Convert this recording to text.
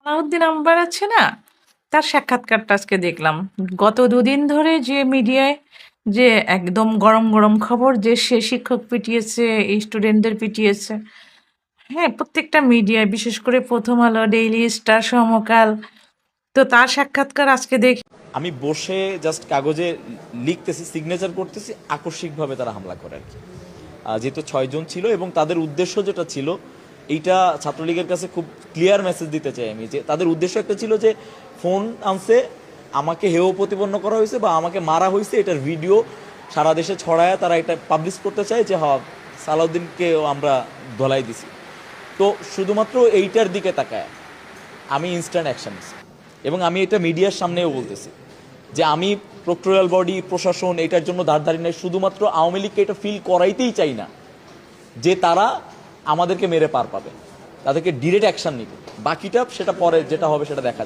Salauddin amber আছে না, তার সাক্ষাৎকারটা আজকে দেখলাম। গত দুদিন ধরে যে মিডিয়ায় যে একদম গরম গরম খবর যে সে শিক্ষক পিটিয়েছে, এই স্টুডেন্টদের পিটিয়েছে। হ্যাঁ, প্রত্যেকটা মিডিয়ায়, বিশেষ করে প্রথম আলো, ডেইলি স্টার, সমকাল। তো তার সাক্ষাৎকার আজকে দেখি। আমি বসে জাস্ট কাগজে লিখতেছি, সিগনেচার করতেছি, আকস্মিকভাবে তারা হামলা করে আর কি। যেহেতু 6 জন ছিল এবং তাদের উদ্দেশ্য যেটা ছিল, এইটা ছাত্রলীগের কাছে খুব ক্লিয়ার মেসেজ দিতে চাই আমি, যে তাদের উদ্দেশ্য একটা ছিল যে ফোন আনছে, আমাকে হেয় প্রতিপন্ন করা হয়েছে বা আমাকে মারা হয়েছে, এটার ভিডিও সারা দেশে ছড়ায় তারা এটা পাবলিশ করতে চায় যে সালাউদ্দিনকেও আমরা ধলাই দিছি। তো শুধুমাত্র এইটার দিকে তাকায় আমি ইনস্ট্যান্ট অ্যাকশন নিছি এবং আমি এটা মিডিয়ার সামনেও বলতেছি যে আমি প্রক্টোরিয়াল বডি, প্রশাসন এটার জন্য ধারধারি নাই। শুধুমাত্র আওয়ামী লীগকে এটা ফিল করাইতেই চাই না যে তারা আমাদেরকে মেরে পার পাবে, তাদেরকে ডিরেক্ট অ্যাকশন নিবে। বাকিটা সেটা পরে যেটা হবে সেটা দেখা যাবে।